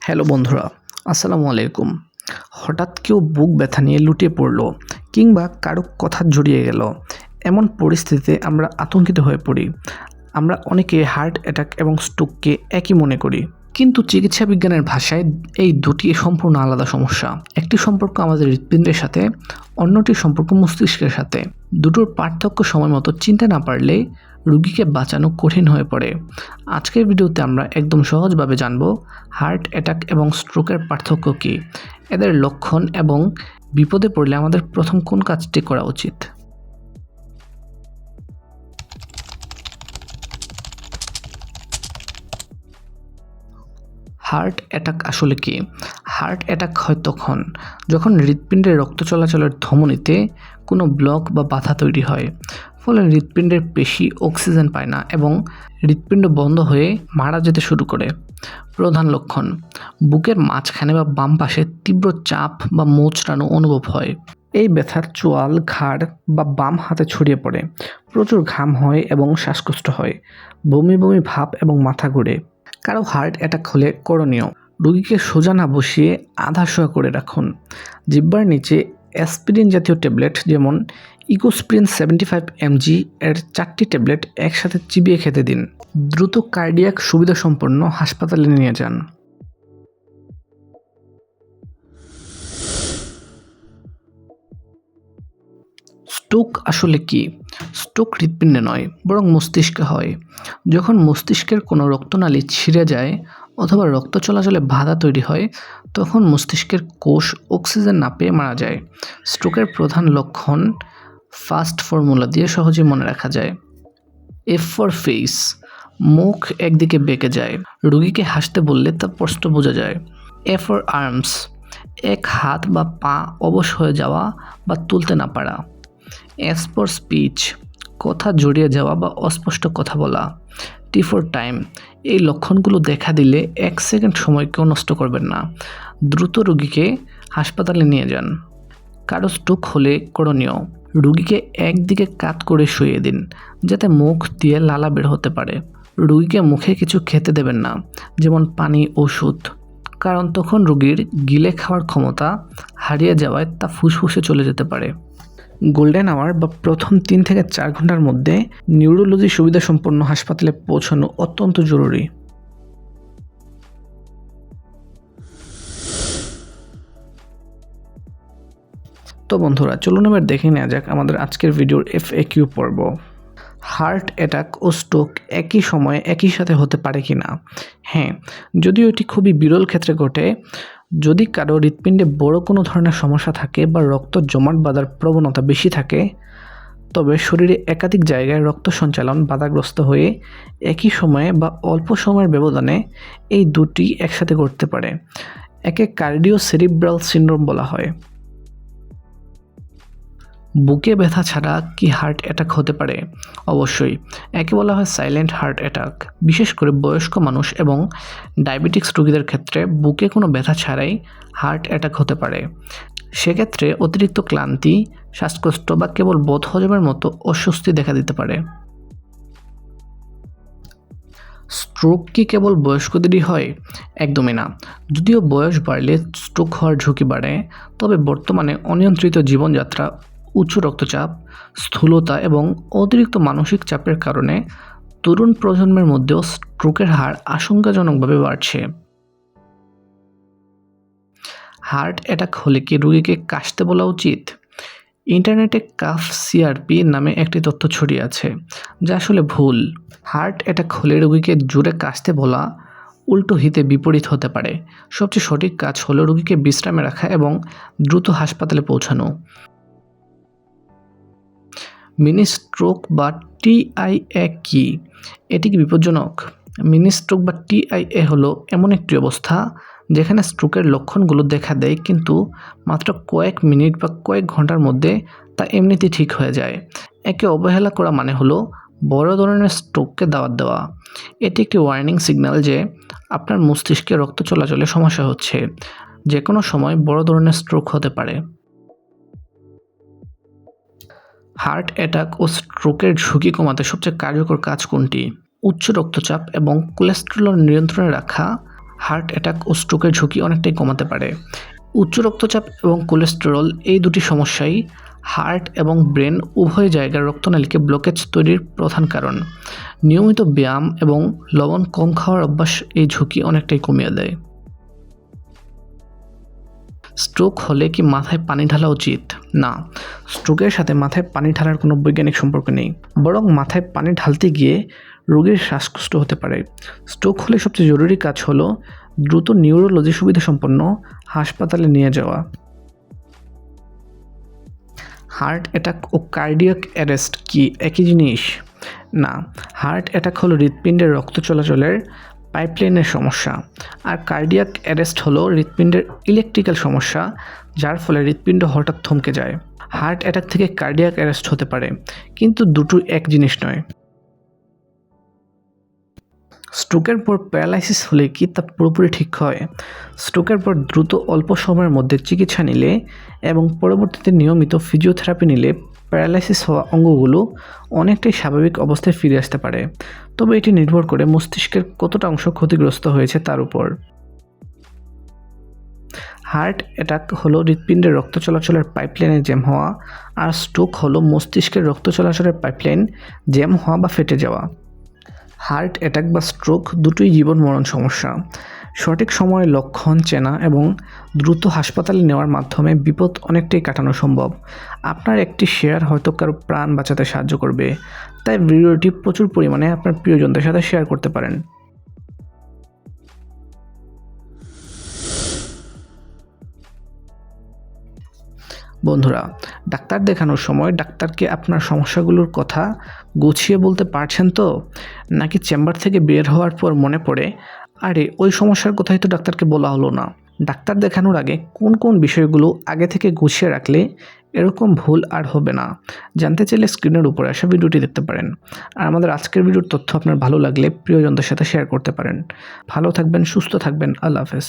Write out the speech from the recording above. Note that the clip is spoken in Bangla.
হ্যালো বন্ধুরা, আসসালামু আলাইকুম। হঠাৎ কেউ বুক ব্যথা নিয়ে লুটিয়ে পড়লো কিংবা কারো কথা জড়িয়ে গেল, এমন পরিস্থিতিতে আমরা আতঙ্কিত হয়ে পড়ি। আমরা অনেকে হার্ট অ্যাটাক এবং স্ট্রোককে একই মনে করি, কিন্তু চিকিৎসা বিজ্ঞানের ভাষায় এই দুটি সম্পূর্ণ আলাদা সমস্যা। একটি সম্পর্ক আমাদের হৃৎপিণ্ডের সাথে, অন্যটি সম্পর্ক মস্তিষ্কের সাথে। দুটোর পার্থক্য সময় মতো চিনতে না পারলে রোগীকে বাঁচানো কঠিন হয়ে পড়ে। আজকের ভিডিওতে আমরা একদম সহজভাবে জানব হার্ট অ্যাটাক এবং স্ট্রোকের পার্থক্য কী, এদের লক্ষণ এবং বিপদে পড়লে আমাদের প্রথম কোন কাজটি করা উচিত। হার্ট অ্যাটাক আসলে কি? হার্ট অ্যাটাক হয় তখন যখন হৃৎপিণ্ডের রক্ত চলাচলের ধমনীতে কোনো ব্লক বা বাধা তৈরি হয়, ফলে হৃৎপিণ্ডের পেশি অক্সিজেন পায় না এবং হৃৎপিণ্ড বন্ধ হয়ে মারা যেতে শুরু করে। প্রধান লক্ষণ: বুকের মাঝখানে বা বাম পাশে তীব্র চাপ বা মোচড়ানো অনুভব হয়। এই ব্যথার চোয়াল, ঘাড় বা বাম হাতে ছড়িয়ে পড়ে। প্রচুর ঘাম হয় এবং শ্বাসকষ্ট হয়। বমি বমি ভাব এবং মাথা ঘোরে। কারো হার্ট অ্যাটাক হলে করণীয়: রোগীকে সোজা না বসিয়ে আধা শোয়া করে রাখুন। জিহ্বার নিচে অ্যাসপিরিন জাতীয় ট্যাবলেট যেমন ইকোস্প্রিন 75 mg এর 4টি ট্যাবলেট একসাথে চিবিয়ে খেতে দিন। দ্রুত কার্ডিয়াক সুবিধাসম্পন্ন হাসপাতালে নিয়ে যান। স্ট্রোক আসলে কি? স্ট্রোক হৃৎপিণ্ডে নয়, বরং মস্তিষ্কে হয়। যখন মস্তিষ্কের কোনো রক্তনালী ছিঁড়ে যায় অথবা রক্ত চলাচলে বাধা তৈরি হয়, তখন মস্তিষ্কের কোষ অক্সিজেন না পেয়ে মারা যায়। স্ট্রোকের প্রধান লক্ষণ ফাস্ট ফর্মুলা দিয়ে সহজে মনে রাখা যায়। এফ ফর ফেস, মুখ একদিকে বেঁকে যায়। রোগীকে হাসতে বললে তা স্পষ্ট বোঝা যায়। এ ফর আর্মস, এক হাত বা পা অবশ হয়ে যাওয়া বা তুলতে না পারা। এস ফর স্পিচ, কথা জড়িয়ে যাওয়া বা অস্পষ্ট কথা বলা। টি ফর টাইম, এই লক্ষণগুলো দেখা দিলে 1 সেকেন্ড সময়কেও নষ্ট করবেন না। দ্রুত রোগীকে হাসপাতালে নিয়ে যান। কারো স্ট্রোক হলে করণীয়: রোগীকে একদিকে কাত করে শুইয়ে দিন, যাতে মুখ দিয়ে লালা বের হতে পারে। রোগীকে মুখে কিছু খেতে দেবেন না, যেমন পানি, ওষুধ, কারণ তখন রোগীর গিলে খাওয়ার ক্ষমতা হারিয়ে যাওয়ায় তা ফুসফুসে চলে যেতে পারে। গোল্ডেন আওয়ার বা প্রথম 3 থেকে 4 ঘন্টার মধ্যে নিউরোলজি সুবিধাসম্পন্ন হাসপাতালে পৌঁছানো অত্যন্ত জরুরি। তো বন্ধুরা, চলুন এবার দেখে নেওয়া যাক আমাদের আজকের ভিডিওর FAQ পর্ব। হার্ট অ্যাটাক ও স্ট্রোক একই সময়ে একই সাথে হতে পারে কি না? হ্যাঁ, যদিও এটি খুবই বিরল ক্ষেত্রে ঘটে। যদি কারো হৃৎপিণ্ডে বড় কোনো ধরনের সমস্যা থাকে বা রক্ত জমাট বাঁধার প্রবণতা বেশি থাকে, তবে শরীরে একাধিক জায়গায় রক্ত সঞ্চালন বাধাগ্রস্ত হয়ে একই সময়ে বা অল্প সময়ের ব্যবধানে এই দুটি একসাথে ঘটতে পারে। একে কার্ডিও সেরিব্রাল সিনড্রোম বলা হয়। বুকে ব্যথা ছাড়া কি হার্ট অ্যাটাক হতে পারে? অবশ্যই। একে বলা হয় সাইলেন্ট হার্ট অ্যাটাক। বিশেষ করে বয়স্ক মানুষ এবং ডায়াবেটিক্স রোগীদের ক্ষেত্রে বুকে কোনো ব্যথা ছাড়াই হার্ট অ্যাটাক হতে পারে। সেক্ষেত্রে অতিরিক্ত ক্লান্তি, শ্বাসকষ্ট বা কেবল বদহজমের মতো অস্বস্তি দেখা দিতে পারে। স্ট্রোক কি কেবল বয়স্কদেরই হয়? একদমই না। যদিও বয়স বাড়লে স্ট্রোক হওয়ার ঝুঁকি বাড়ে, তবে বর্তমানে অনিয়ন্ত্রিত জীবনযাত্রা, উচ্চ রক্তচাপ, স্থূলতা এবং অতিরিক্ত মানসিক চাপের কারণে তরুণ প্রজন্মের মধ্যেও স্ট্রোকের হার আশঙ্কাজনকভাবে বাড়ছে। হার্ট অ্যাটাক হলে কি রোগীকে কাশতে বলা উচিত? ইন্টারনেটে কাফ সিআরপি নামে একটি তথ্য ছড়িয়ে আছে, যা আসলে ভুল। হার্ট অ্যাটাক হলে রোগীকে জোরে কাশতে বলা উল্টো হিতে বিপরীত হতে পারে। সবচেয়ে সঠিক কাজ হলো রোগীকে বিশ্রামে রাখা এবং দ্রুত হাসপাতালে পৌঁছানো। মিনি স্ট্রোক বা TIA কি? এটি কি বিপজ্জনক? মিনি স্ট্রোক বা TIA হলো এমন একটি অবস্থা যেখানে স্ট্রোকের লক্ষণগুলো দেখা দেয়, কিন্তু মাত্র কয়েক মিনিট বা কয়েক ঘন্টার মধ্যে তা এমনিতেই ঠিক হয়ে যায়। একে অবহেলা করা মানে হলো বড় ধরনের স্ট্রোককে দাওয়াত দেওয়া। এটি একটি ওয়ার্নিং সিগন্যাল যে আপনার মস্তিষ্কে রক্ত চলাচলে সমস্যা হচ্ছে। যে কোনো সময় বড় ধরনের স্ট্রোক হতে পারে। হার্ট অ্যাটাক ও স্ট্রোকের ঝুঁকি কমাতে সবচেয়ে কার্যকর কাজ কোনটি? উচ্চ রক্তচাপ এবং কোলেস্টেরল নিয়ন্ত্রণে রাখা, হার্ট অ্যাটাক ও স্ট্রোকের ঝুঁকি অনেকটাই কমাতে পারে। উচ্চ রক্তচাপ এবং কোলেস্টেরল এই দুটি সমস্যাই হার্ট এবং ব্রেন উভয় জায়গার রক্তনালীকে ব্লকেজ তৈরির প্রধান কারণ। নিয়মিত ব্যায়াম এবং লবণ কম খাওয়ার অভ্যাস এই ঝুঁকি অনেকটাই কমিয়ে দেয়। স্ট্রোক হলে কি মাথায় পানি ঢালা উচিত? না, স্ট্রোকের সাথে মাথায় পানি ঢালার কোনো বৈজ্ঞানিক সম্পর্ক নেই, বরং মাথায় পানি ঢালতে গিয়ে রোগীর শ্বাসকষ্ট হতে পারে। স্ট্রোক হলে সবচেয়ে জরুরি কাজ হলো দ্রুত নিউরোলজি সুবিধাসম্পন্ন হাসপাতালে নিয়ে যাওয়া। হার্ট অ্যাটাক ও কার্ডিয়াক অ্যারেস্ট কি একই জিনিস? না, হার্ট অ্যাটাক হলো হৃৎপিণ্ডের রক্ত চলাচলের পাইপলাইনের সমস্যা, আর কার্ডিয়াক অ্যারেস্ট হলো হৃৎপিণ্ডের ইলেকট্রিক্যাল সমস্যা, যার ফলে হৃৎপিণ্ড হঠাৎ থমকে যায়। হার্ট অ্যাটাক থেকে কার্ডিয়াক অ্যারেস্ট হতে পারে, কিন্তু দুটো এক জিনিস নয়। স্ট্রোকের পর প্যারালাইসিস হলে কি তা পুরোপুরি ঠিক হয়? স্ট্রোকের পর দ্রুত অল্প সময়ের মধ্যে চিকিৎসা নিলে এবং পরবর্তীতে নিয়মিত ফিজিওথেরাপি নিলে প্যারালাইসিস হওয়া অঙ্গগুলো অনেকটাই স্বাভাবিক অবস্থায় ফিরে আসতে পারে, তবে এটি নির্ভর করে মস্তিষ্কের কতটা অংশ ক্ষতিগ্রস্ত হয়েছে তার উপর। হার্ট অ্যাটাক হলো হৃৎপিণ্ডের রক্ত চলাচলের পাইপলাইনে জ্যাম হওয়া, আর স্ট্রোক হলো মস্তিষ্কের রক্ত চলাচলের পাইপলাইন জ্যাম হওয়া বা ফেটে যাওয়া। হার্ট অ্যাটাক বা স্ট্রোক দুটোই জীবন মরণ সমস্যা। সঠিক সময়ে লক্ষণ চেনা এবং দ্রুত হাসপাতালে নেওয়ার মাধ্যমে বিপদ অনেকটাই কাটানো সম্ভব। আপনার একটি শেয়ার হয়তো কারো প্রাণ বাঁচাতে সাহায্য করবে, তাই ভিডিওটি প্রচুর পরিমাণে আপনার প্রিয়জনদের সাথে শেয়ার করতে পারেন। বন্ধুরা, ডাক্তার দেখানোর সময় ডাক্তারকে আপনার সমস্যাগুলোর কথা গুছিয়ে বলতে পারছেন তো? নাকি চেম্বার থেকে বের হওয়ার পর মনে পড়ে, আরে ওই সমস্যার কথাই তো ডাক্তারকে বলা হলো না? ডাক্তার দেখানোর আগে কোন কোন বিষয়গুলো আগে থেকে গুছিয়ে রাখলে এরকম ভুল আর হবে না, জানতে চাইলে স্ক্রিনের উপরে আসা ভিডিওটি দেখতে পারেন। আর আমাদের আজকের ভিডিওর তথ্য আপনার ভালো লাগলে প্রিয়জনদের সাথে শেয়ার করতে পারেন। ভালো থাকবেন, সুস্থ থাকবেন। আল্লাহ হাফেজ।